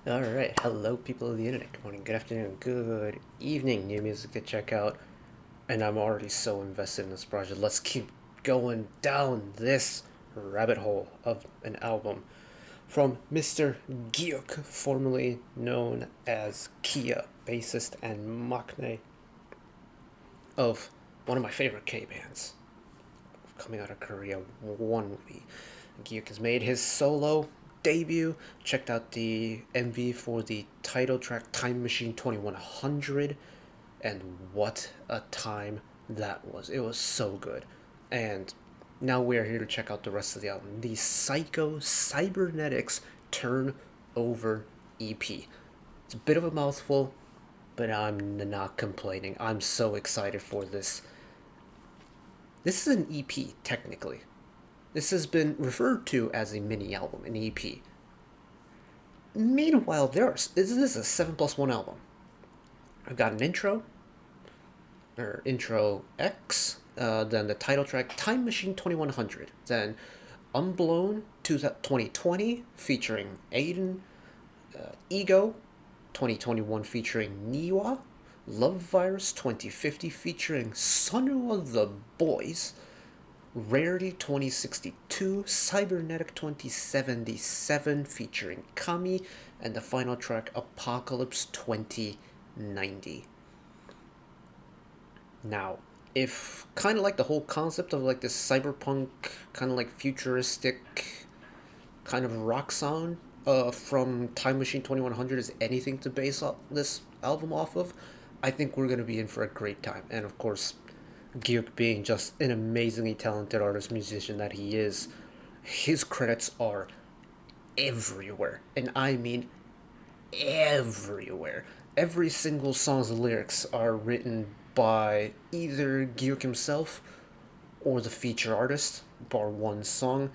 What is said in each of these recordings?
Alright, hello people of the internet. Good morning, good afternoon, good evening. New music to check out. And I'm already so invested in this project. Let's keep going down this rabbit hole of an album from Mr. Giuk, formerly known as Kia, bassist and maknae of one of my favorite K-bands coming out of Korea, Onely. Giuk has made his solo debut. Checked out the MV for the title track Time Machine 2100, and what a time that was. It was so good. And now we are here to check out the rest of the album. The Cybernetics Turn Over EP. It's a bit of a mouthful, but I'm not complaining. I'm so excited for this. This is an EP, technically. This has been referred to as a mini album, an EP. Meanwhile, this is a 7+1 album. I've got an intro, or intro X, then the title track Time Machine 2100, then Unblown 2020 featuring Aiden, Ego 2021 featuring Niwa, Love Virus 2050 featuring Sunwa the Boys, Rarity 2062, Cybernetic 2077 featuring Kami, and the final track Apocalypse 2090. Now, if kind of like the whole concept of like this cyberpunk, kind of like futuristic kind of rock sound from Time Machine 2100 is anything to base this album off of, I think we're going to be in for a great time. And of course, Giuk being just an amazingly talented artist, musician that he is, his credits are everywhere. And I mean everywhere. Every single song's lyrics are written by either Giuk himself or the feature artist, bar one song.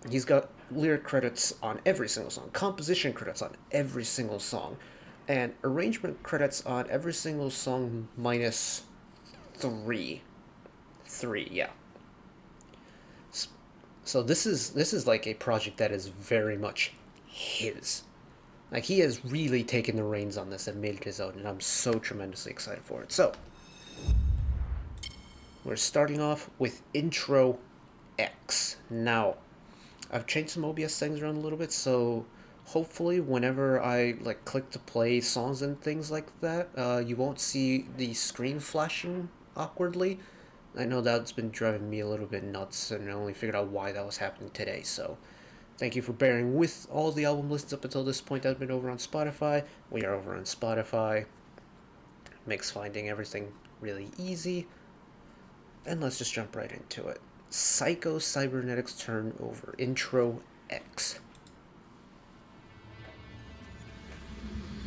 He's got lyric credits on every single song, composition credits on every single song, and arrangement credits on every single song minus three, yeah. So this is like a project that is very much his. Like, he has really taken the reins on this and made it his own, and I'm so tremendously excited for it. So we're starting off with intro X. Now, I've changed some OBS settings around a little bit, so hopefully whenever I like click to play songs and things like that, you won't see the screen flashing awkwardly. I know that's been driving me a little bit nuts, and I only figured out why that was happening today, so thank you for bearing with all the album listens up until this point. I've been over on Spotify. We are over on Spotify. Makes finding everything really easy. And let's just jump right into it. Cybernetics Turn Over, intro X.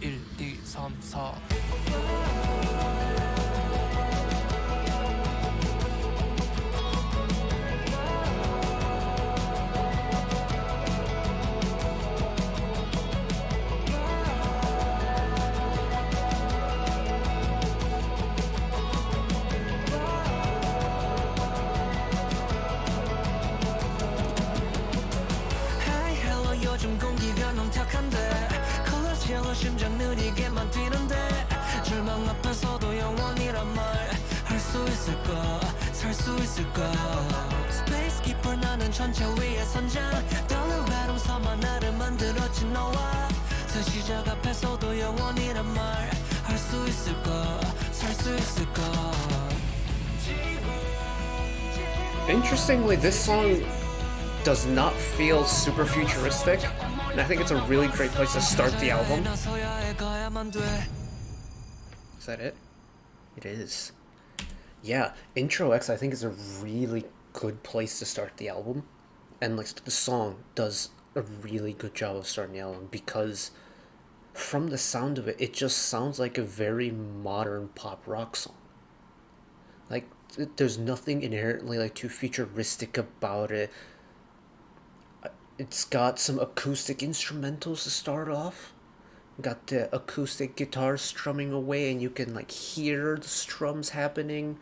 1, 2, 3, 4 심장 느리게만 뛰는데 절망 앞에서도 영원이란 말 할 수 있을까 살 수 있을까 Space Keeper 나는 전체 위에 선장 떨려 가름서만 나를 만들었지 너와 새 시작 앞에서도 영원이란 말 할 수 있을까 살 수 있을까. Interestingly, this song does not feel super futuristic, and I think it's a really great place to start the album. Is that it? It is. Yeah, intro X I think is a really good place to start the album, and like the song does a really good job of starting the album because from the sound of it, it just sounds like a very modern pop rock song. Like, there's nothing inherently like too futuristic about it. It's got some acoustic instrumentals to start off. Got the acoustic guitar strumming away, and you can like hear the strums happening.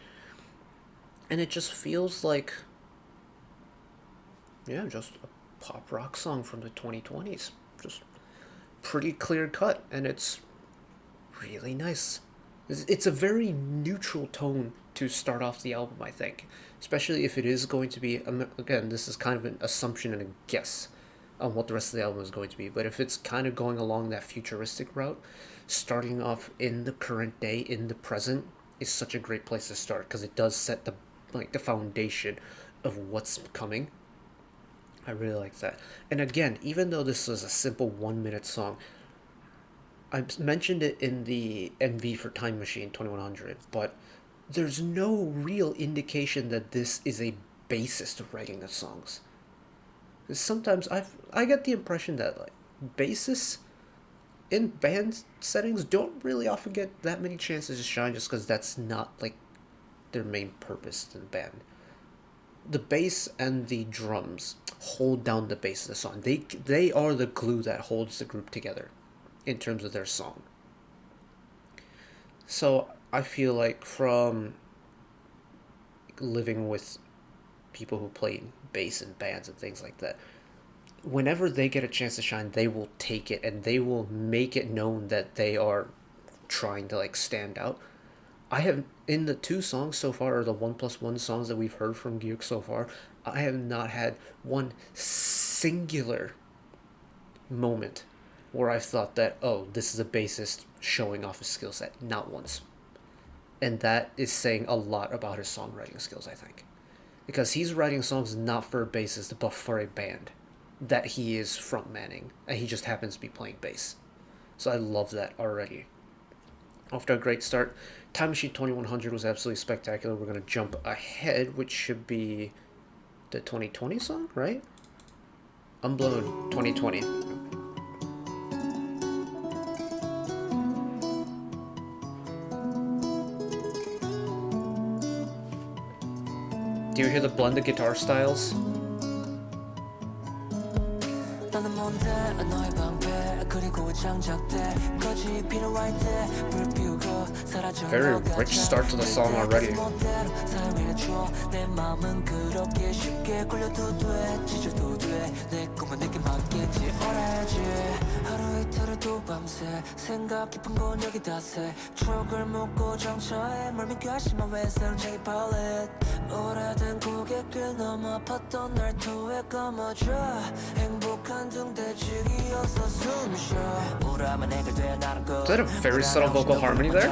And it just feels like, yeah, just a pop rock song from the 2020s. Just pretty clear cut, and it's really nice. It's a very neutral tone to start off the album, I think. Especially if it is going to be, again, this is kind of an assumption and a guess on what the rest of the album is going to be. But if it's kind of going along that futuristic route, starting off in the current day, in the present, is such a great place to start because it does set the foundation of what's coming. I really like that. And again, even though this is a simple 1 minute song, I mentioned it in the MV for Time Machine 2100, but there's no real indication that this is a bassist writing the songs. Sometimes I get the impression that like bassists in band settings don't really often get that many chances to shine just because that's not like their main purpose in the band. The bass and the drums hold down the bass of the song. They are the glue that holds the group together in terms of their song. So I feel like from living with people who play bass in bands and things like that, whenever they get a chance to shine, they will take it and they will make it known that they are trying to like stand out. I have, in the 2 songs so far, or the 1+1 songs that we've heard from Giuk so far, I have not had one singular moment where I've thought that, oh, this is a bassist showing off his skill set. Not once. And that is saying a lot about his songwriting skills, I think. Because he's writing songs not for a bassist, but for a band that he is frontmanning, and he just happens to be playing bass. So I love that already. After a great start, Time Machine 2100 was absolutely spectacular. We're going to jump ahead, which should be the 2020 song, right? Unblown 2020. Do you hear the blended guitar styles? Very rich start to the song already. Is that a very subtle vocal harmony there?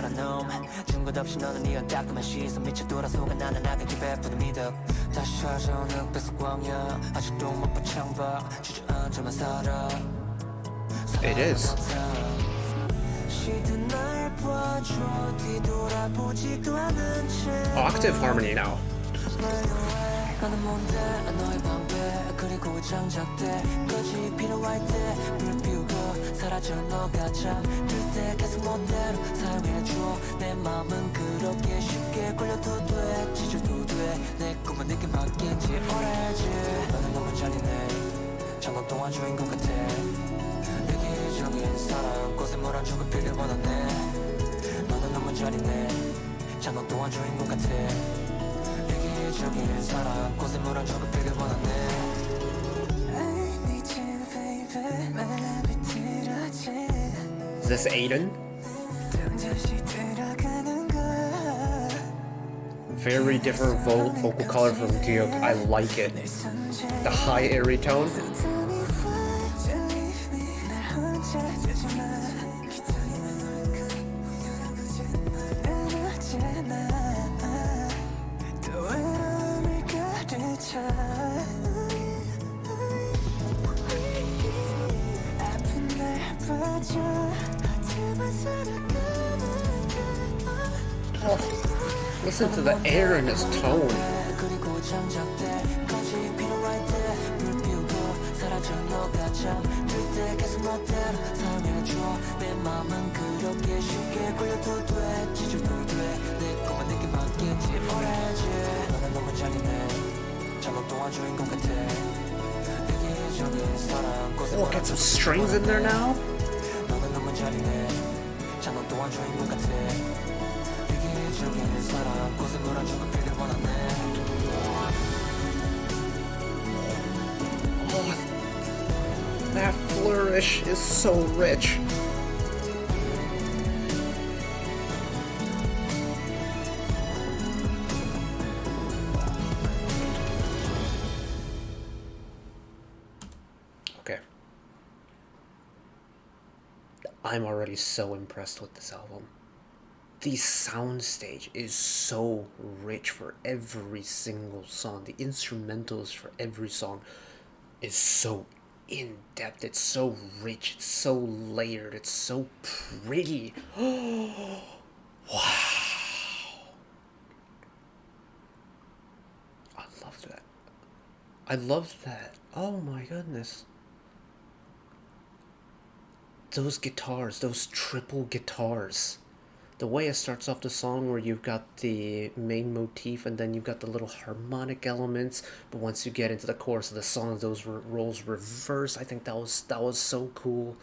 It is. Octave harmony now. Is this Aiden? Very different vocal color from Giuk. I like it. The high airy tone. Oh, listen to the air in his tone. Oh, get some strings in there now. Oh, that flourish is so rich. Okay. I'm already so impressed with this album. The soundstage is so rich for every single song. The instrumentals for every song is so in depth. It's so rich. It's so layered. It's so pretty. Wow. I love that. I love that. Oh my goodness. Those guitars, those triple guitars. The way it starts off the song where you've got the main motif and then you've got the little harmonic elements, but once you get into the chorus of the song, those roles reverse. I think that was so cool.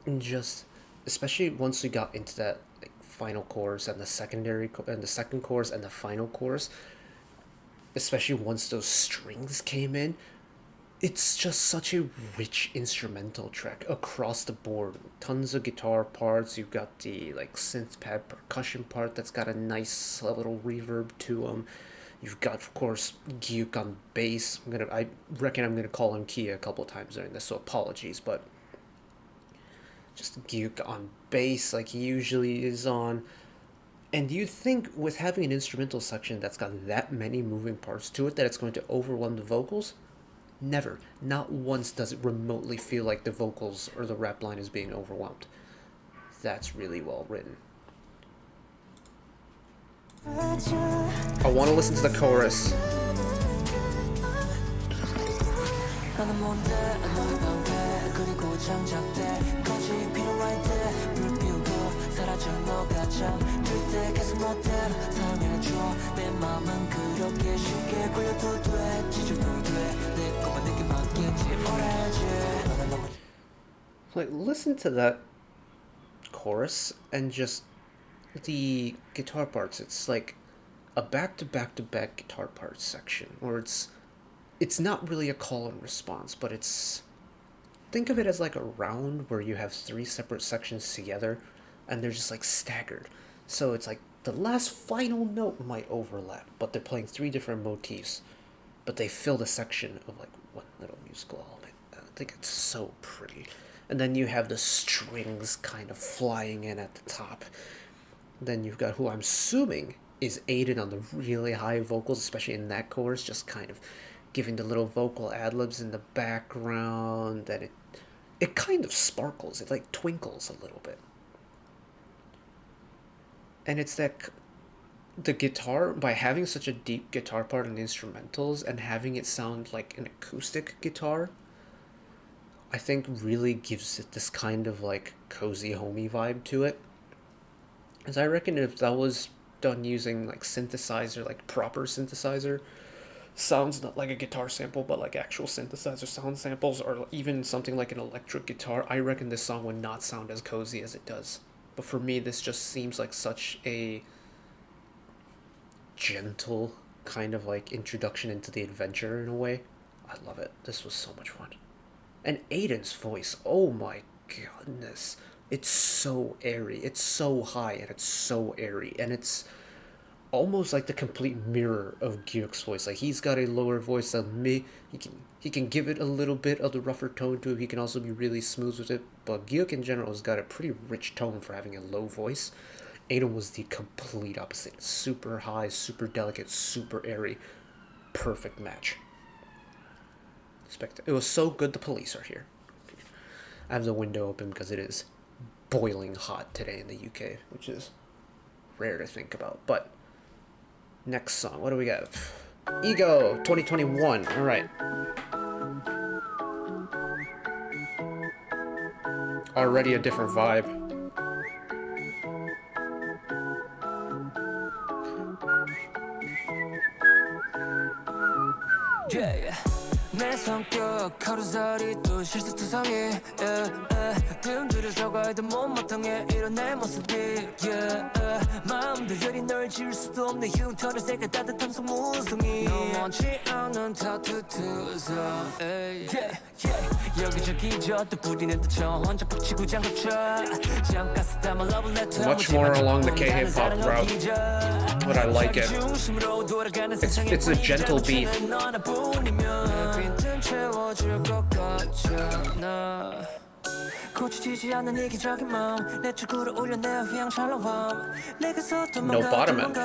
And just especially once we got into that like final chorus and the second chorus and the final chorus, especially once those strings came in, it's just such a rich instrumental track across the board. Tons of guitar parts. You've got the like synth pad percussion part that's got a nice little reverb to them. You've got, of course, Giuk on bass. I reckon I'm gonna call him Kia a couple times during this, so apologies, but just Giuk on bass like he usually is on. And you'd think with having an instrumental section that's got that many moving parts to it that it's going to overwhelm the vocals. Never, not once does it remotely feel like the vocals or the rap line is being overwhelmed. That's really well written. I want to listen to the chorus. Like, listen to that chorus and just the guitar parts. It's like a back-to-back-to-back guitar parts section where it's not really a call and response, but it's, think of it as like a round where you have three separate sections together and they're just like staggered. So it's like the last final note might overlap, but they're playing three different motifs, but they fill the section of like one little musical element. I think it's so pretty. And then you have the strings kind of flying in at the top. Then you've got who I'm assuming is aided on the really high vocals, especially in that chorus, just kind of giving the little vocal ad-libs in the background. That it kind of sparkles. It like twinkles a little bit. And it's that the guitar, by having such a deep guitar part in the instrumentals and having it sound like an acoustic guitar, I think really gives it this kind of like cozy homey vibe to it. As I reckon if that was done using like synthesizer, like proper synthesizer sounds, not like a guitar sample but like actual synthesizer sound samples, or even something like an electric guitar, I reckon this song would not sound as cozy as it does. But for me, this just seems like such a gentle kind of like introduction into the adventure in a way. I love it. This was so much fun. And Aiden's voice, oh my goodness. It's so airy. It's so high and it's so airy. And it's almost like the complete mirror of Giuk's voice. Like, he's got a lower voice than me. He can give it a little bit of the rougher tone to it. He can also be really smooth with it. But Giuk in general has got a pretty rich tone for having a low voice. Aiden was the complete opposite. Super high, super delicate, super airy. Perfect match. It was so good the police are here. I have the window open because it is boiling hot today in the UK, which is rare to think about. But next song, what do we got? Ego 2021. All right. Already a different vibe. Yeah. 내 성격 하루살이 또 실수투성이 뜸들여서 가도 못마땅해 이런 내 모습이 마음도 여리 널 지울 수도 없는 흉터를 새가 따뜻한 속무성이 너 원치 않는 타투 투성 여기저기 젖도 뿌리는 듯저 혼자 북치고 장갑쳐 잠깐 쓰다만 love letter Much more along the K-hip-hop route, but I like it. It's a gentle beat. No bottom end.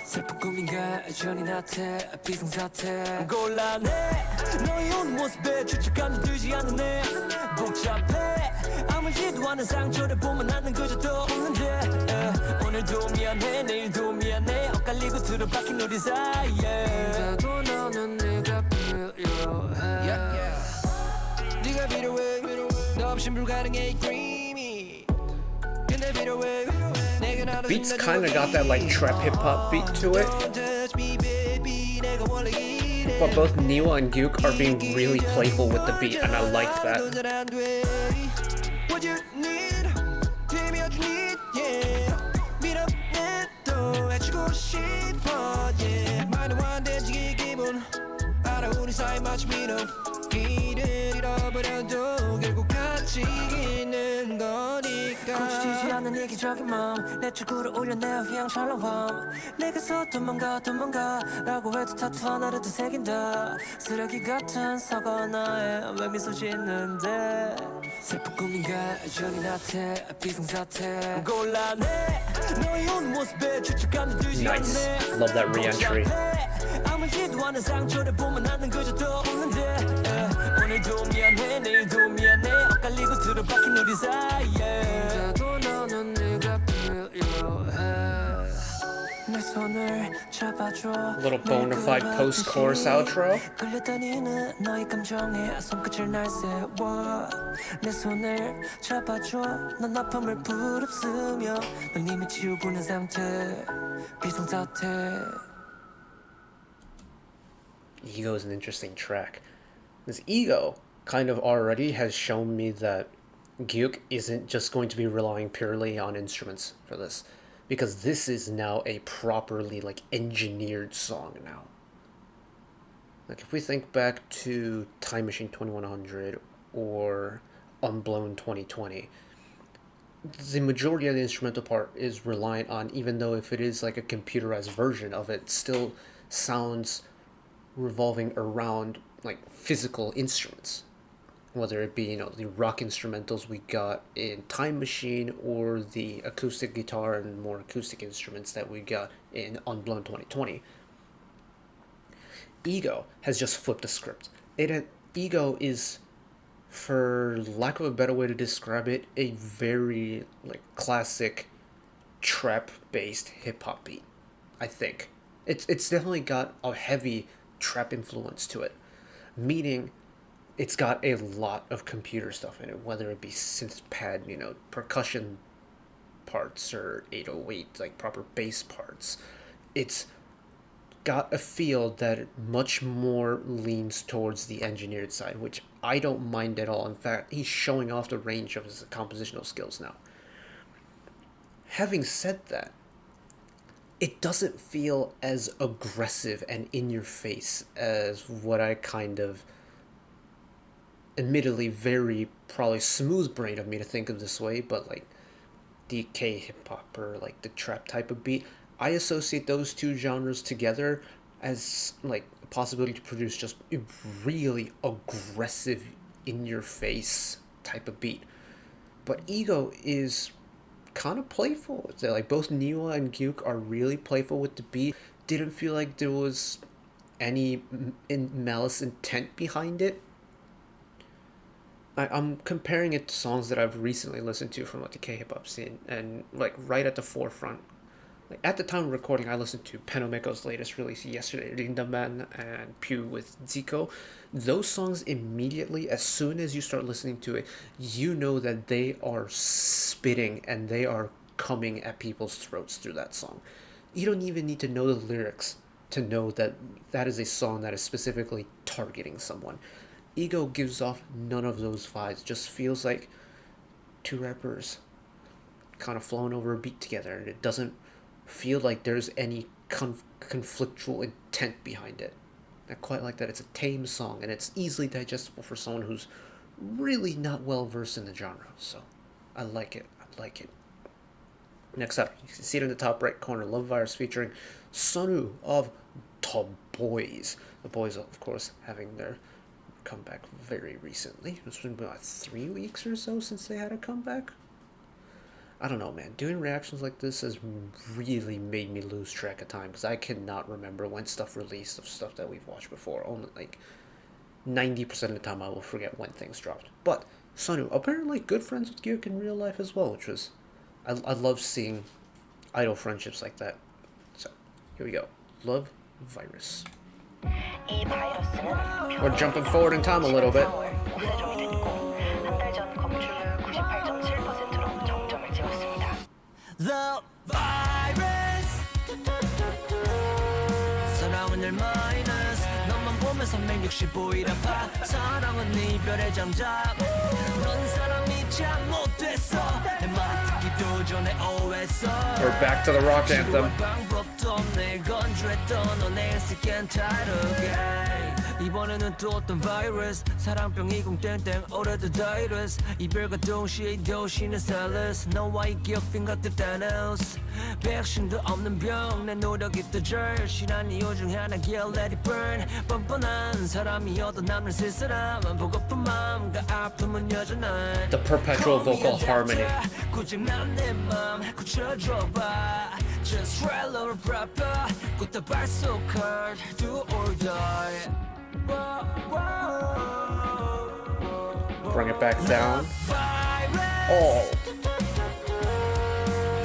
슬픈 꿈인가 여전히 나태 비상사태 곤란해 너의 오는 모습에 죄책감이 들지 않는 애 복잡해 아물지도 않은 상처를 보면 나는 그저 떠오르는데 오늘도 미안해 내일도 미안해 엇갈리고 틀어박힌 우리 사이에 그래도 너는 네가 필요해 네가 필요해 너 없인 불가능해 dreamy 근데 필요해 Beats kind of got that like trap hip hop beat to it, but both Niwa and Giuk are being really playful with the beat, and I like that. 고치지 않는 이기적인 마음 내 축구를 올려 내 휘황찬란함 내게서 도망가 라고 해도 타투 하나를 더 새긴다 쓰레기 같은 사과 나에 왜 미소 짓는데 슬픈 꿈인가 여전히 나태 비상사태 곤란해 너의 오는 모습에 죄책감이 들지 않네 Nice. Love that re-entry. 아물지도 않은 상처를 보면 나는 그저 떠오르는데 오늘도 미안해 내일도 미안해 엇갈리고 틀어박힌 우리 사이에 그래도 너는 네가 필요해 내 손을 잡아줘 A little bona fide post-chorus outro. 끌려다니는 너의 감정에 손끝을 날 세워 내 손을 잡아줘 넌 아픔을 부릅쓰며 넌 이미 치우고는 상태 비상사태 Ego is an interesting track. This Ego kind of already has shown me that Giuk isn't just going to be relying purely on instruments for this, because this is now a properly like engineered song now. Like if we think back to Time Machine 2100 or Unblown 2020, the majority of the instrumental part is reliant on, even though if it is like a computerized version of it, still sounds revolving around like physical instruments, whether it be, you know, the rock instrumentals we got in Time Machine or the acoustic guitar and more acoustic instruments that we got in Unblown 2020. Ego has just flipped the script. Ego is, for lack of a better way to describe it, a very like classic trap based hip hop beat. I think it's definitely got a heavy trap influence to it, meaning it's got a lot of computer stuff in it, whether it be synth pad, you know, percussion parts, or 808 like proper bass parts. It's got a feel that much more leans towards the engineered side, which I don't mind at all. In fact, he's showing off the range of his compositional skills now. Having said that, it doesn't feel as aggressive and in your face as what I kind of, admittedly very probably smooth brain of me to think of this way, but like the K hip hop or like the trap type of beat, I associate those two genres together as like a possibility to produce just a really aggressive, in your face type of beat. But Ego is kind of playful. So, like, both Niwa and Giuk are really playful with the beat. Didn't feel like there was any malice intent behind it. I'm comparing it to songs that I've recently listened to from like the K-hip-hop scene, and like right at the forefront. Like at the time of recording, I listened to Penomeko's latest release yesterday, Rindaman and Pew with Zico. Those songs immediately, as soon as you start listening to it, you know that they are spitting and they are coming at people's throats through that song. You don't even need to know the lyrics to know that that is a song that is specifically targeting someone. Ego gives off none of those vibes. Just feels like two rappers kind of flowing over a beat together, and it doesn't feel like there's any conflictual intent behind it. I quite like that it's a tame song and it's easily digestible for someone who's really not well versed in the genre. So I like it. I like it. Next up, you can see it in the top right corner, Love Virus featuring Sonu of The Boys. The Boys, of course, having their comeback very recently. It's been about 3 weeks or so since they had a comeback. I don't know, man. Doing reactions like this has really made me lose track of time because I cannot remember when stuff released of stuff that we've watched before. Only like 90% of the time I will forget when things dropped. But Sonu, apparently good friends with Giuk in real life as well, which was... I love seeing idol friendships like that. So, here we go. Love Virus. We're jumping forward in time a little bit. The virus 사랑은 늘 마이너스 너만 보면 365일 아파 사랑은 이별의 장작 넌 사람이 참 못됐어 내 말 듣기도 전에 오해했어 We're back to the rock anthem. 방법도 없네 건조했던 너네 sick and tired again 이번에는 또 어떤 바이러스 사랑병이 공땡땡 오래된 다이러스 이별과 동시에 도시는 살러스 너와의 기억 핑거트 다너스 백신도 없는 병 내 노력이 또 절실한 이유 중 하나 yeah let it burn 뻔뻔한 사람이어도 남을 쓸사람만 보고픈 마음과 아픔은 여전한 The perpetual vocal harmony. 고장난 내 맘 고쳐줘봐 Just try a little proper 꽃다발 so hard do or die Bring it back down. Oh.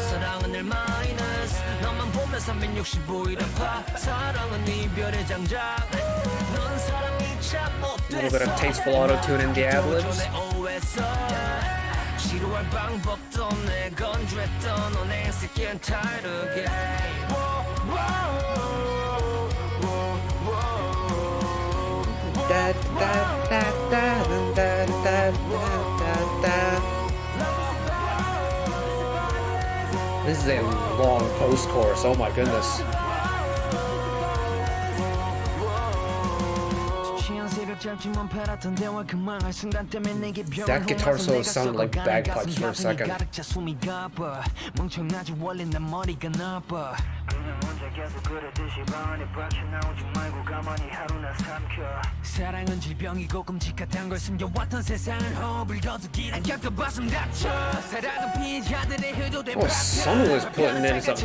사랑은 늘 마이너스 너만 보면 365일 아파 사랑은 이별의 장작 넌 사랑이 참 못됐어 A little bit of tasteful auto-tune in the ad-libs. 지루할 방법도 없네 건조했던 너네 sick and tired again Da, da, da, da, da, da, da, da. This is a long post-chorus, oh my goodness. That guitar solo sounded like bagpipes for a second. 사랑은 질병이고 끔찍한 걸 숨겨왔던 세상을 호흡을 거두기란 겪어봤음 닥쳐 사랑은 피해자들의 의도된 Oh, Sonu is putting in some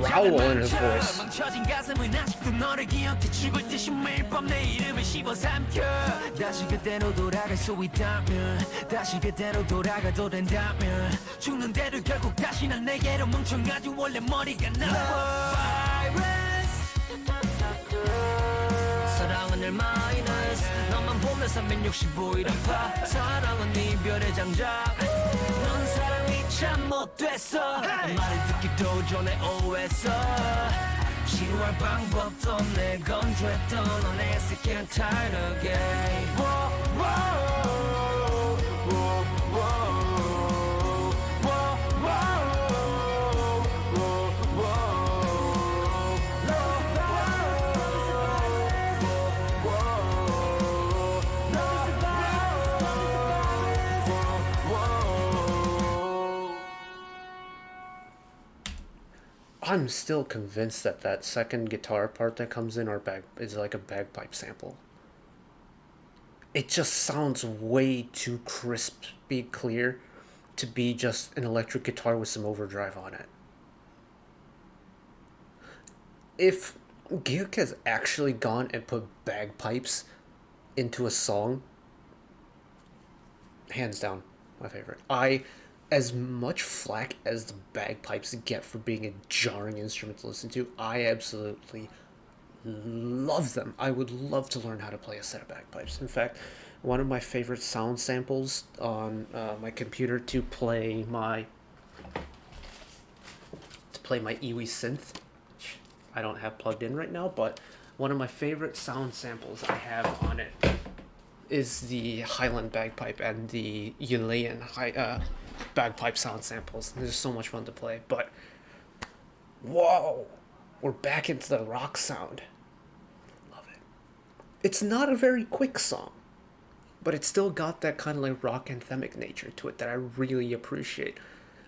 growl in his voice. 멈춰진 가슴은 아직도 너를 기억해 죽을 듯이 매일 밤 내 이름을 씹어삼켜 다시 그대로 돌아갈 수 있다면 다시 그대로 돌아가도 된다면 죽는데도 결국 다시 난 내게로 멍청하지 원래 머리가 나빠 사랑은 늘 마이너스 너만 보면 365일 아파 사랑은 이별의 장작 넌 사랑이 참 못됐어 말을 듣기도 전에 오해했어 지루할 방법도 없네 건조했던 너네 sick and tired again I'm still convinced that that second guitar part that comes in is like a bagpipe sample. It just sounds way too crispy clear to be just an electric guitar with some overdrive on it. If Giuk has actually gone and put bagpipes into a song, hands down, my favorite. As much flack as the bagpipes get for being a jarring instrument to listen to, I absolutely love them. I would love to learn how to play a set of bagpipes. In fact, one of my favorite sound samples on my computer to play my Iwi synth, which I don't have plugged in right now, but one of my favorite sound samples I have on it is the Highland bagpipe and the Yulayan bagpipe sound samples. They're just so much fun to play. But Whoa! We're back into the rock sound. Love it. It's not a very quick song, but it still got that kind of like rock anthemic nature to it that I really appreciate.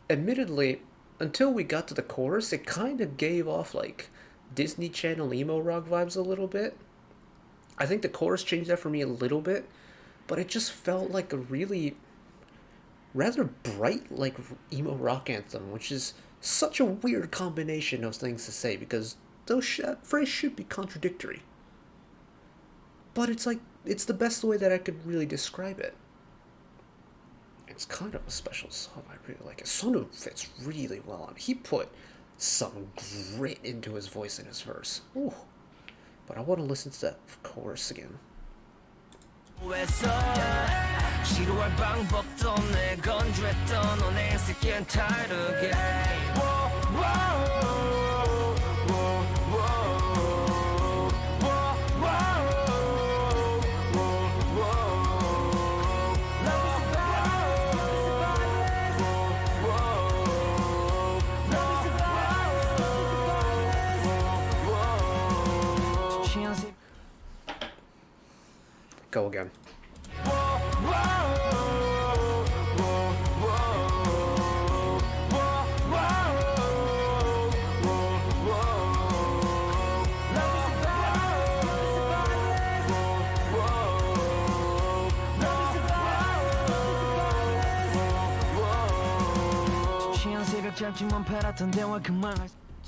Admittedly, until we got to the chorus, it kind of gave off like Disney Channel emo rock vibes a little bit. I think the chorus changed that for me a little bit, but it just felt like a really rather bright like emo rock anthem, which is such a weird combination of things to say because that phrase should be contradictory. But it's like it's the best way that I could really describe it. It's kind of a special song. I really like it. Sonu fits really well on. He put some grit into his voice in his verse. Ooh. But I want to listen to that chorus again. Go again.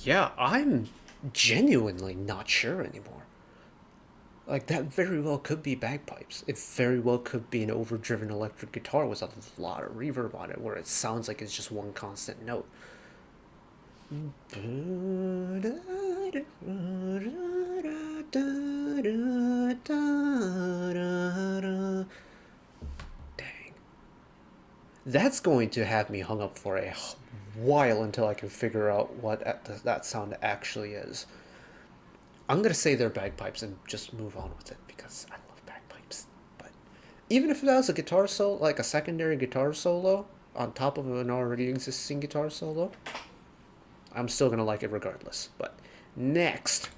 Yeah, I'm genuinely not sure anymore. Like, that very well could be bagpipes. It very well could be an overdriven electric guitar with a lot of reverb on it, where it sounds like it's just one constant note. Dang. That's going to have me hung up for a while until I can figure out what that sound actually is. I'm gonna say they're bagpipes and just move on with it because I love bagpipes. But even if that was a guitar solo, like a secondary guitar solo on top of an already existing guitar solo, I'm still gonna like it regardless. But next,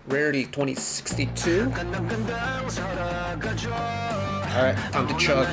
Rarity 2062. Alright, time to chug.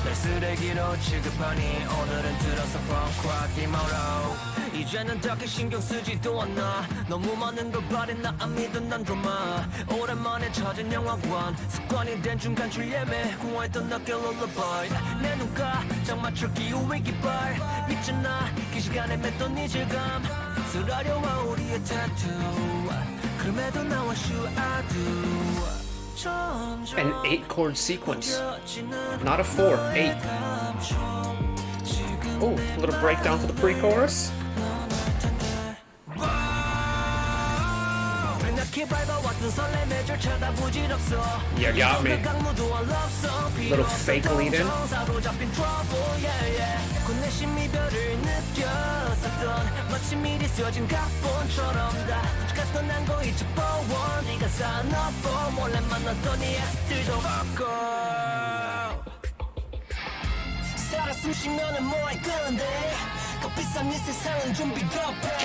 날 쓰레기로 취급하니 오늘은 들어서 펑크와 기모로 이제는 딱히 신경 쓰지도 않아 너무 많은 걸 바래 나 안 믿은 난 드라마 오랜만에 찾은 영화관 습관이 된 중간 줄예매 구워했던 낮게 롤러바이 내 눈가 장 맞출 기후의 깃발 있잖아 그 시간에 맺던 이 질감 쓰라려와 우리의 타투 그럼에도 나와 sure I do An 8-chord sequence. Not a 4, 8. Oh, a little breakdown for the pre-chorus. You got me. Little fake lead in.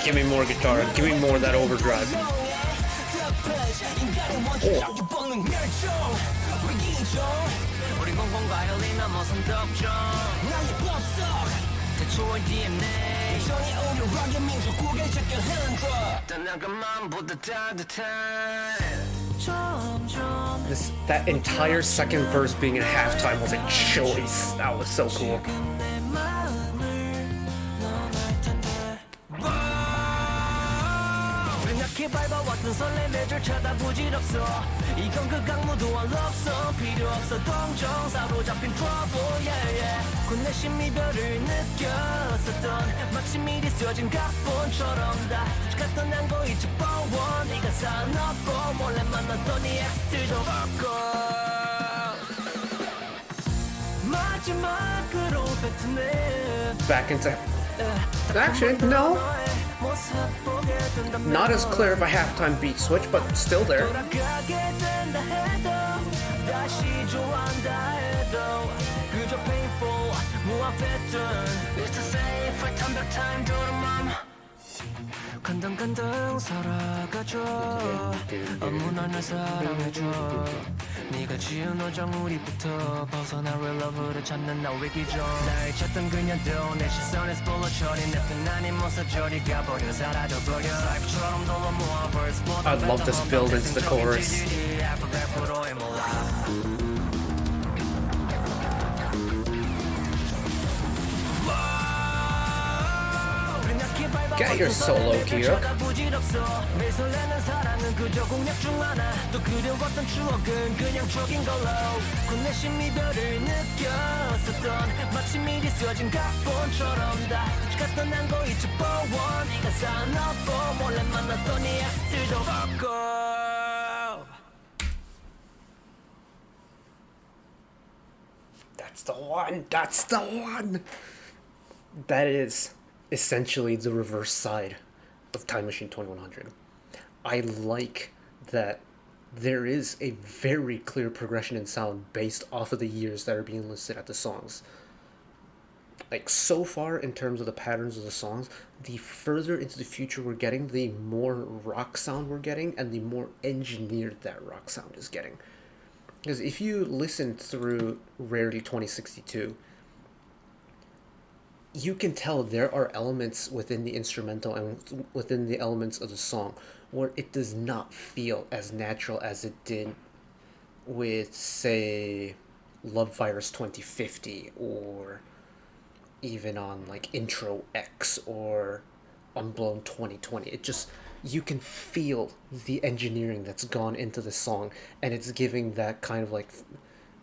Give me more guitar, give me more of that overdrive. That entire second verse being in halftime was a choice. That was so cool. 밟아왔던 설렘의 쳐다보질 없어 이건 그 강무도와 럽서 필요 없어 동정 사로잡힌 trouble yeah yeah 곧 내 심이별을 느꼈었던 마치 미리 쓰여진 각본처럼 다 같던 난거 잊혀버워 네가 사놓고 몰래 만났던 네 엑스들도 없고 마지막으로 뱉은 Back into... Actually, no. 모습 보게 된다면 Not as clear of a halftime beat switch, but still there. 돌아가게 된다 해도 다시 좋아한다 해도 그저 painful 무한 pattern It's the same for time time to the mom 간당간당 살아가줘 아무나 날 사랑해줘 네가 지은 어장 우리부터 벗어나 real love를 찾는 나 위기죠 날 찾던 그녀도 내 시선에서 불러쳐린 냅둔 아닌 모습 저리 가버려 사라져버려 사이프처럼 돌아 모아 verse I'd love this build into the chorus. Get your solo, Giuk. That's the one! That's the one! That is essentially the reverse side of Time Machine 2100. I like that there is a very clear progression in sound based off of the years that are being listed at the songs. Like, so far, in terms of the patterns of the songs, the further into the future we're getting, the more rock sound we're getting, and the more engineered that rock sound is getting. Because if you listen through Rarity 2062, you can tell there are elements within the instrumental and within the elements of the song where it does not feel as natural as it did with, say, Love Virus 2050, or even on like Intro X or Unblown 2020. It just, you can feel the engineering that's gone into the song, and it's giving that kind of like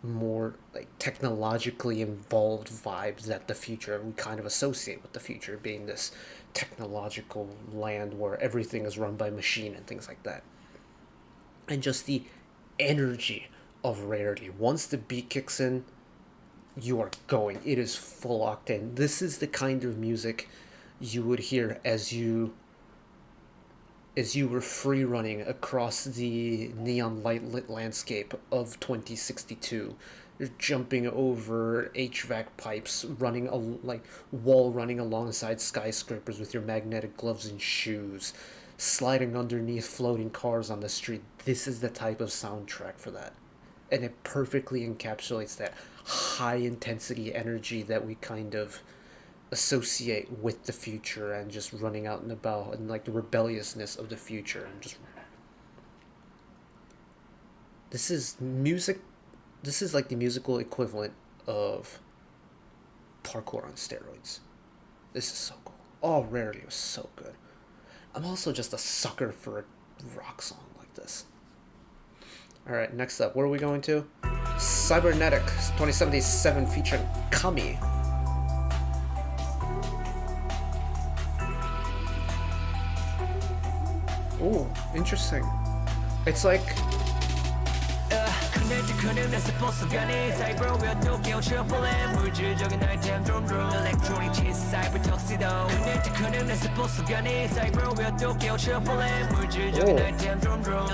more like technologically involved vibes that the future we kind of associate with the future being this technological land where everything is run by machine and things like that. And just the energy of Rarity, once the beat kicks in, you are going. It is full octane. This is the kind of music you would hear as you were free running across the neon light lit landscape of 2062. You're jumping over HVAC pipes, running wall running alongside skyscrapers with your magnetic gloves and shoes, sliding underneath floating cars on the street. This is the type of soundtrack for that. And it perfectly encapsulates that high intensity energy that we kind of associate with the future and just running out and about, and like the rebelliousness of the future, and just this is like the musical equivalent of parkour on steroids. This is so cool. Oh, Rarity was so good. I'm also just a sucker for a rock song like this. Alright, next up, where are we going to? Xybernetics 2077 featuring Kami. Ooh, interesting. It's like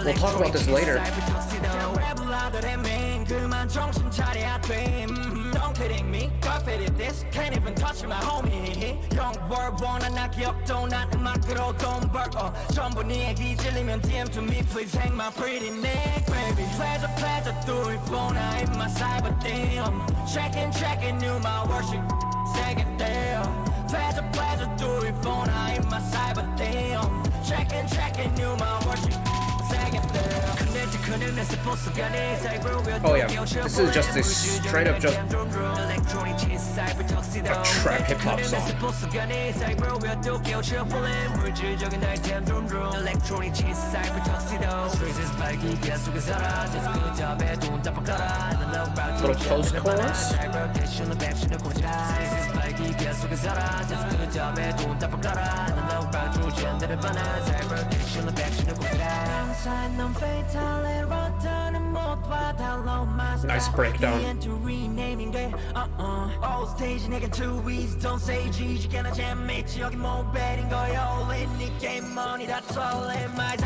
we'll talk about this later. Don't kidding me, perfect this, can't even touch my homie. Young word wanna knock you up, don't not in my girl, don't burn. 전부 네 얘기 질리면 DM to me, please hang my pretty neck, baby. Pleasure, do it for now in my cyber damn. Checking, new my worship, second damn. Pleasure, do it for now in my cyber damn. Checking, new my worship. Oh yeah, this is just a straight up just a trap hip hop song. Little post chorus. Nice breakdown.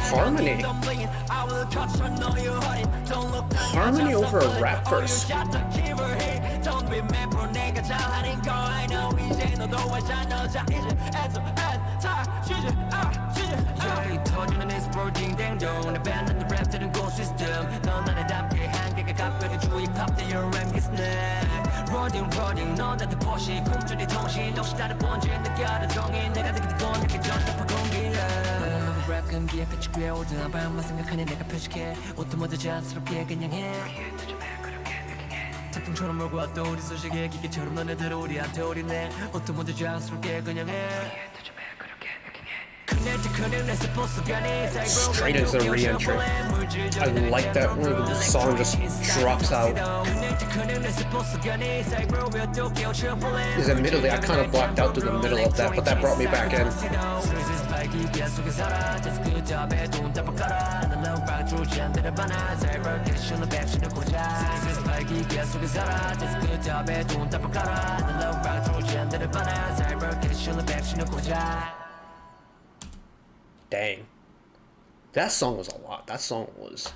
Harmony. Harmony over a rap verse. 터지는 스포팅 댕동 내 밴드는 랩들은 고시스템 넌 나를 닮게 한계가 각별히 주의 팝대 your rap is neck Running 넌 나한테 포시 꿈줄이 통신 혹시 다른 번지 느껴라 종이 내가 느끼는 건 이렇게 전답한 공기야 랩 금기에 패치 꽤 오든 밤만 생각하니 내가 표식해 옷도 모두 자연스럽게 그냥 해 태풍처럼 몰고 왔던 우리 소식에 기계처럼 너네들 우리한테 올인해 옷도 모두 자연스럽게 그냥 해 Straight as a re-entry. I like that where the song just drops out. Because admittedly, I kind of blacked out through the middle of that, but that brought me back in. Dang. That song was a lot. That song was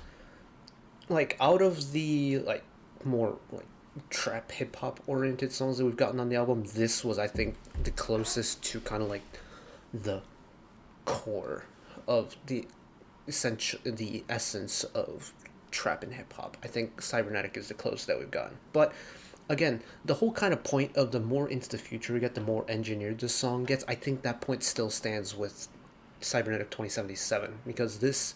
like out of the like more like trap hip hop oriented songs that we've gotten on the album, this was I think the closest to kind of like the core of the essence of trap and hip hop. I think Cybernetic is the closest that we've gotten. But again, the whole kind of point of the more into the future we get, the more engineered the song gets. I think that point still stands with Cybernetic 2077, because this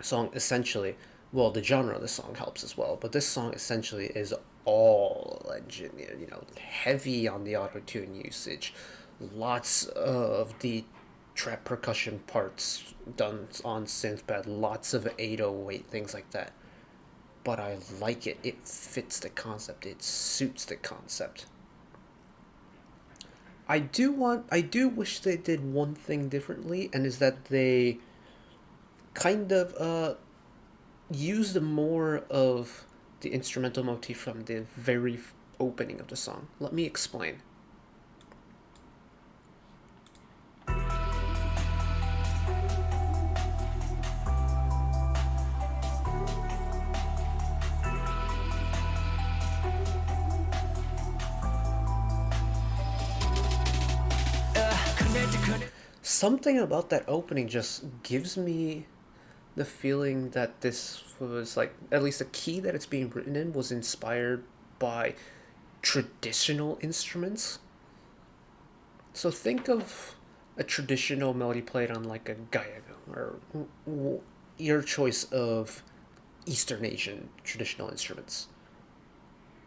song essentially, well, the genre of the song helps as well, but this song essentially is all engineered, you know, heavy on the auto-tune usage, lots of the trap percussion parts done on synthpad, lots of 808, things like that. But I like it. It fits the concept. It suits the concept. I do wish they did one thing differently, and is that they kind of used more of the instrumental motif from the very opening of the song. Let me explain. Something about that opening just gives me the feeling that this was like, at least the key that it's being written in was inspired by traditional instruments. So think of a traditional melody played on like a gayego or your choice of Eastern Asian traditional instruments.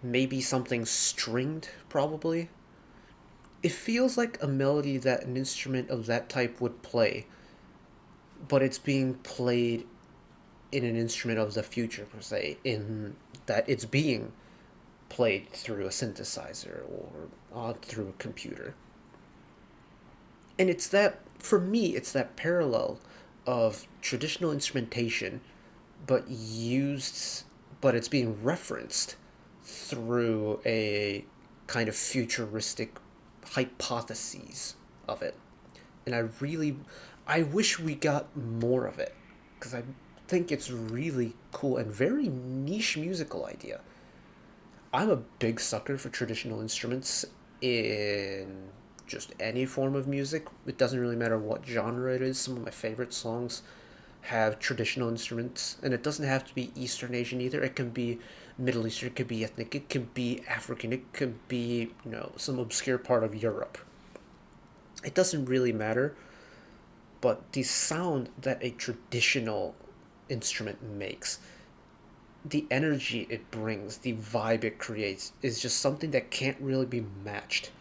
Maybe something stringed, probably. It feels like a melody that an instrument of that type would play, but it's being played in an instrument of the future, per se, in that it's being played through a synthesizer or through a computer. And it's that, for me, it's that parallel of traditional instrumentation, but it's being referenced through a kind of futuristic hypotheses of it. And I wish we got more of it, because I think it's really cool and very niche musical idea. I'm a big sucker for traditional instruments in just any form of music. It doesn't really matter what genre it is. Some of my favorite songs have traditional instruments, and it doesn't have to be Eastern Asian either. It can be Middle Eastern, it could be ethnic, it could be African, it could be, some obscure part of Europe. It doesn't really matter, but the sound that a traditional instrument makes, the energy it brings, the vibe it creates, is just something that can't really be matched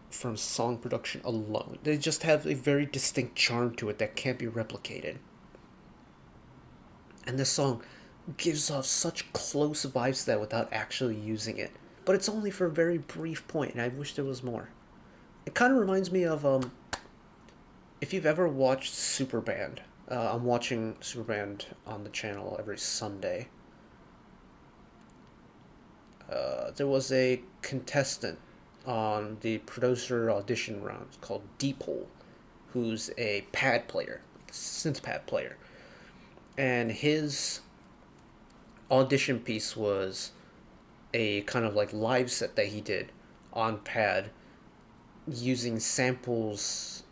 from song production alone. They just have a very distinct charm to it that can't be replicated. And this song gives off such close vibes to that without actually using it. But it's only for a very brief point, and I wish there was more. It kind of reminds me of, if you've ever watched Superband, I'm watching Superband on the channel every Sunday. There was a contestant on the producer audition round called Deephole, who's a pad player, synth pad player, and his audition piece was a kind of like live set that he did on pad using samples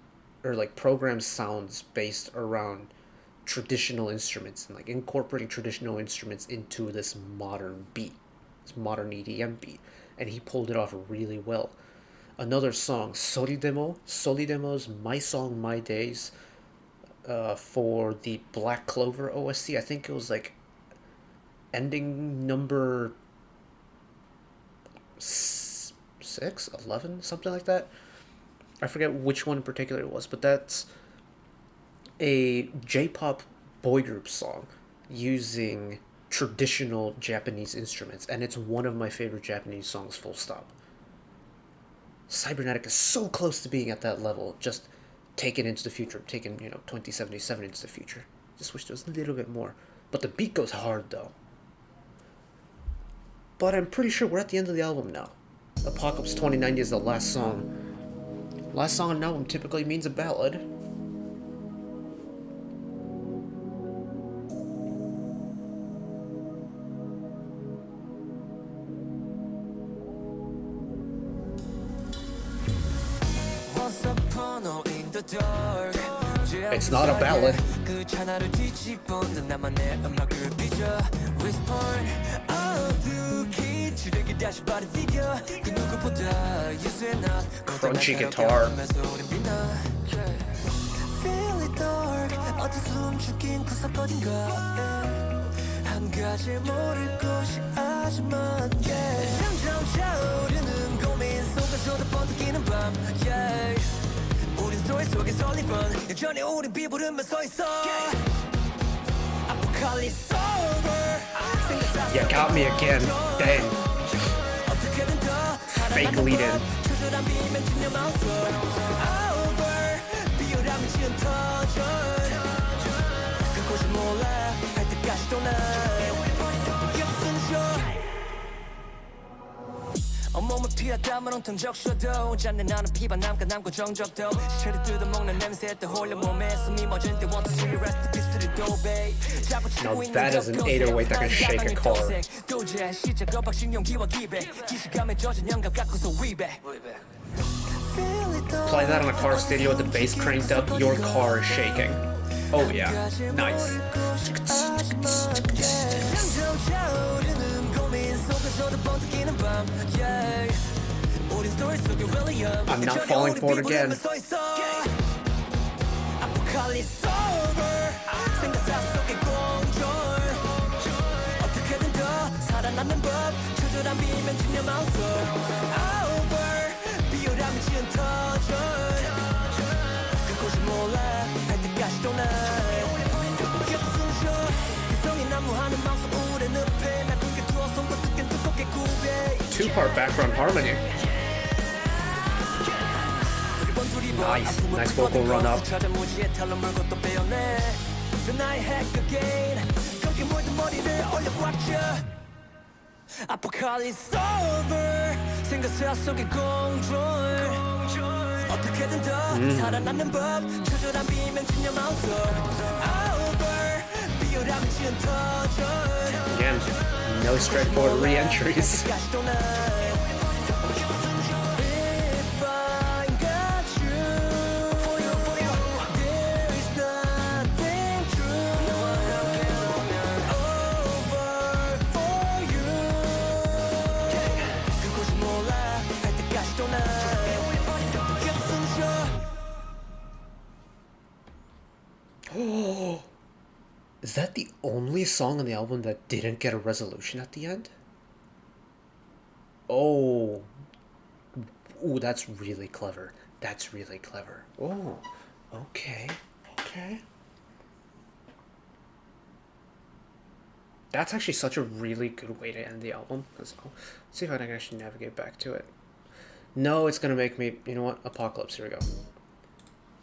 or like program sounds based around traditional instruments and like incorporating traditional instruments into this modern beat, this modern EDM beat, and he pulled it off really well. Another song, Solidemo's My Song My Days, for the Black Clover OST. I think it was like ending number 6, 11, something like that. I forget which one in particular it was, but that's a J-pop boy group song using traditional Japanese instruments, and it's one of my favorite Japanese songs, full stop. Xybernetic is so close to being at that level, just taken into the future, taken, 2077 into the future. Just wish there was a little bit more. But the beat goes hard, though. But I'm pretty sure we're at the end of the album now. Apocalypse 2090 is the last song. Last song on an album typically means a ballad. It's not a ballad. Crunchy guitar. You got me again. Dang. Fake lead in. 온몸을 피하다만 온통 적셔도 잔내 나는 피반 남고 정적도 시체를 뜯어먹는 냄새에 또 홀려 몸에 숨이 멎을 때 want to see the rest of history 도배 Now that is an 808 that can shake a car. 도제 시작 겁박신용기와 기배 기시감에 젖은 영감 깎고서 위배 Play that on a car stereo with the bass cranked up, your car is shaking. Oh yeah, nice. I'm not falling for it again. Two-part background harmony. Nice vocal run up. Apocalypse over 생각사 속의 공존 어떻게든 더 살아남는 법 처절한 비명진여 마우스 over 비열함이 지은 터전 Again, no straightforward re-entries. Is that the only song on the album that didn't get a resolution at the end? Oh. Ooh, that's really clever. That's really clever. Oh, okay. Okay. That's actually such a really good way to end the album. Let's see if I can actually navigate back to it. No, it's gonna make me... You know what? Apocalypse. Here we go.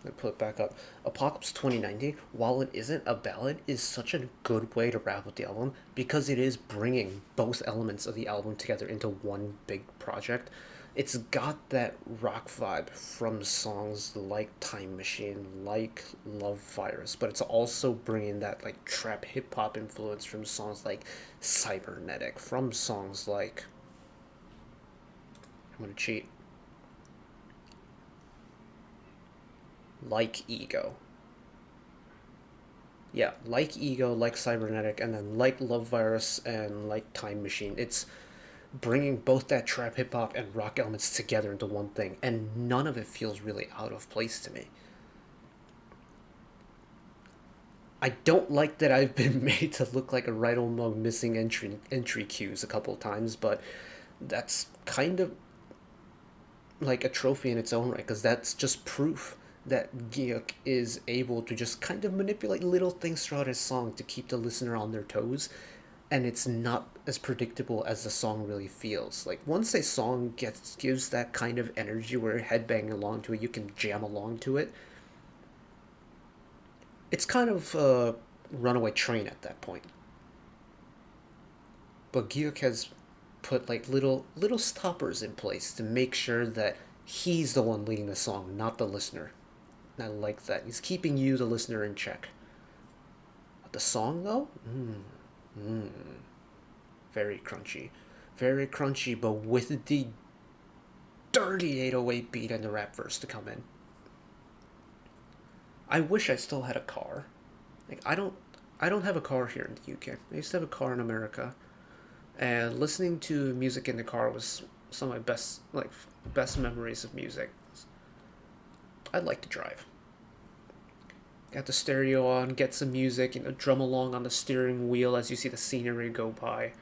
I put it back up. Apocalypse 2090, while it isn't a ballad, is such a good way to wrap up the album because it is bringing both elements of the album together into one big project. It's got that rock vibe from songs like Time Machine, like Love Virus, but it's also bringing that like trap hip hop influence from songs like Cybernetic, from songs like I'm gonna cheat. Like Ego. Yeah, like Ego, like Cybernetic, and then like Love Virus and like Time Machine. It's bringing both that trap hip hop and rock elements together into one thing, and none of it feels really out of place to me. I don't like that I've been made to look like a right mug missing entry cues a couple of times, but that's kind of like a trophy in its own right because that's just proof that Giuk is able to just kind of manipulate little things throughout his song to keep the listener on their toes, and it's not as predictable as the song really feels. Like once a song gives that kind of energy where you're headbanging along to it, you can jam along to it. It's kind of a runaway train at that point. But Giuk has put like little stoppers in place to make sure that he's the one leading the song, not the listener. And I like that. He's keeping you, the listener, in check. But the song, though? Very crunchy. Very crunchy, but with the dirty 808 beat and the rap verse to come in. I wish I still had a car. Like I don't have a car here in the UK. I used to have a car in America. And listening to music in the car was some of my best memories of music. I'd like to drive. Got the stereo on, get some music, drum along on the steering wheel as you see the scenery go by.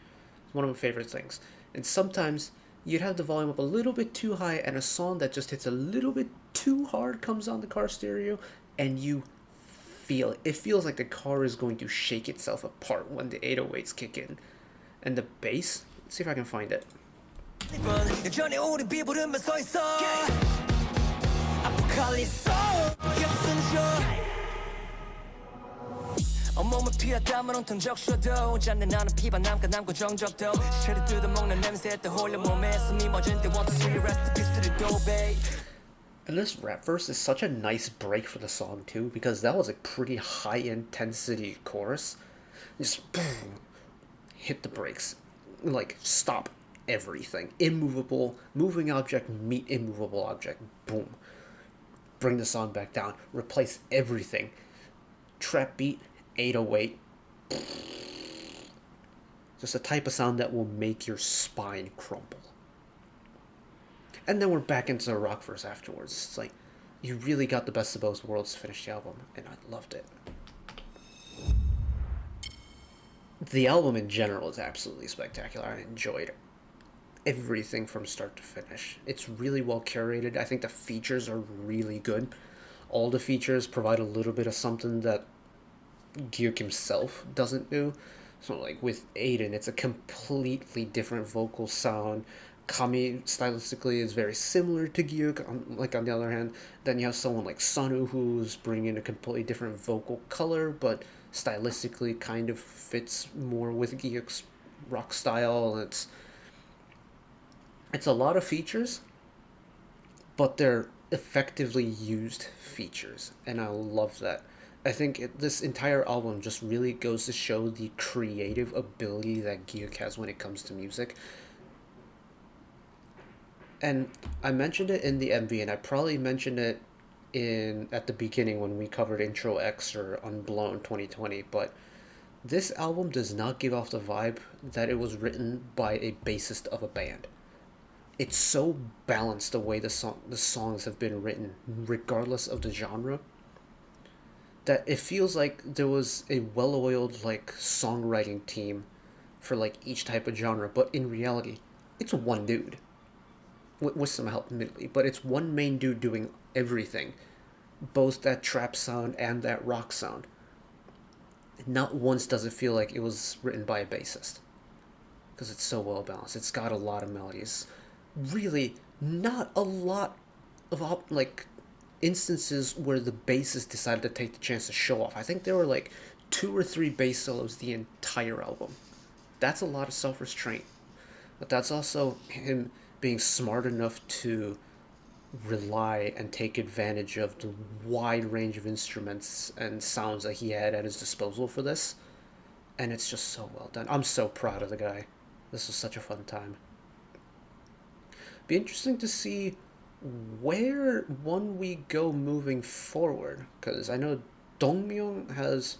It's one of my favorite things. And sometimes you'd have the volume up a little bit too high and a song that just hits a little bit too hard comes on the car stereo and you feel it. It feels like the car is going to shake itself apart when the 808s kick in. And the bass, let's see if I can find it. 온몸을 피하다만 온통 적셔도 잔내 나는 피반 남고 정적도 시체를 뜯어먹는 냄새에 또 홀려 몸에 숨이 멎은 때 want to see rest in peace를 도배. And this rap verse is such a nice break for the song too, because that was a pretty high intensity chorus. Just boom, hit the brakes, like stop everything. Immovable, moving object meet immovable object. Boom. Bring the song back down. Replace everything. Trap beat, 808. Just a type of sound that will make your spine crumble. And then we're back into the rock verse afterwards. It's like, you really got the best of both worlds to finish the album, and I loved it. The album in general is absolutely spectacular. I enjoyed everything from start to finish. It's really well curated. I think the features are really good. All the features provide a little bit of something that Giuk himself doesn't do. So like with Aiden, it's a completely different vocal sound. Kami stylistically is very similar to Giuk. On the other hand, then you have someone like Sunu who's bringing a completely different vocal color, but stylistically kind of fits more with Giuk's rock style. It's a lot of features, but they're effectively used features, and I love that. I think this entire album just really goes to show the creative ability that Giuk has when it comes to music. And I mentioned it in the MV, and I probably mentioned it at the beginning when we covered Intro X or Unblown 2020, but this album does not give off the vibe that it was written by a bassist of a band. It's so balanced the way the songs have been written, regardless of the genre, that it feels like there was a well-oiled like songwriting team for like each type of genre, but in reality, it's one dude. With some help, admittedly, but it's one main dude doing everything, both that trap sound and that rock sound. Not once does it feel like it was written by a bassist, because it's so well balanced. It's got a lot of melodies, really not a lot of instances where the bassist decided to take the chance to show off. I think there were like 2 or 3 bass solos the entire album. That's a lot of self-restraint. But that's also him being smart enough to rely and take advantage of the wide range of instruments and sounds that he had at his disposal for this. And it's just so well done. I'm so proud of the guy. This was such a fun time. Be interesting to see where one we go moving forward, because I know Dongmyeon has,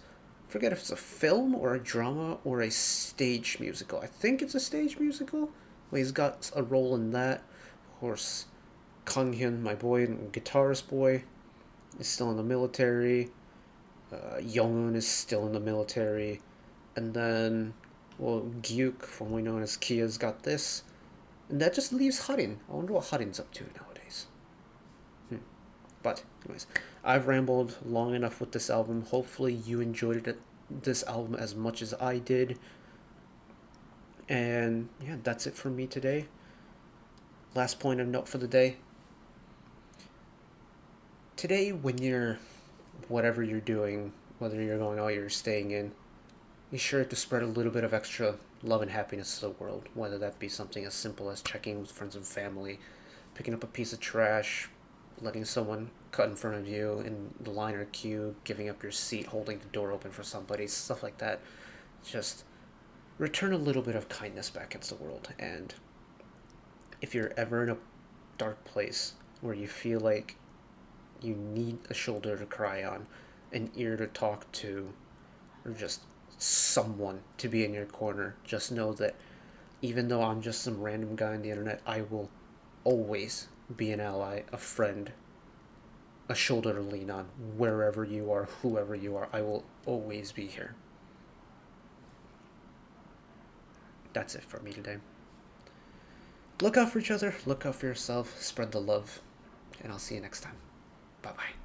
I forget if it's a film or a drama or a stage musical. I think it's a stage musical. Well, he's got a role in that. Of course, Kang Hyun, my boy, guitarist boy, is still in the military. Young is still in the military. And then, well, Giuk, formerly known as Kia's got this. And that just leaves Harin. I wonder what Harin's up to nowadays. But, anyways, I've rambled long enough with this album. Hopefully you enjoyed this album as much as I did. And, yeah, that's it from me today. Last point of note for the day. Today, when you're, whatever you're doing, whether you're going out or you're staying in, be sure to spread a little bit of extra love and happiness to the world, whether that be something as simple as checking with friends and family, picking up a piece of trash, letting someone cut in front of you in the line or queue, giving up your seat, holding the door open for somebody, stuff like that. Just return a little bit of kindness back into the world. And if you're ever in a dark place where you feel like you need a shoulder to cry on, an ear to talk to, or just someone to be in your corner, just know that even though I'm just some random guy on the internet, I will always be an ally, a friend, a shoulder to lean on, wherever you are, whoever you are. I will always be here. That's it for me today. Look out for each other, look out for yourself, spread the love, and I'll see you next time. Bye-bye.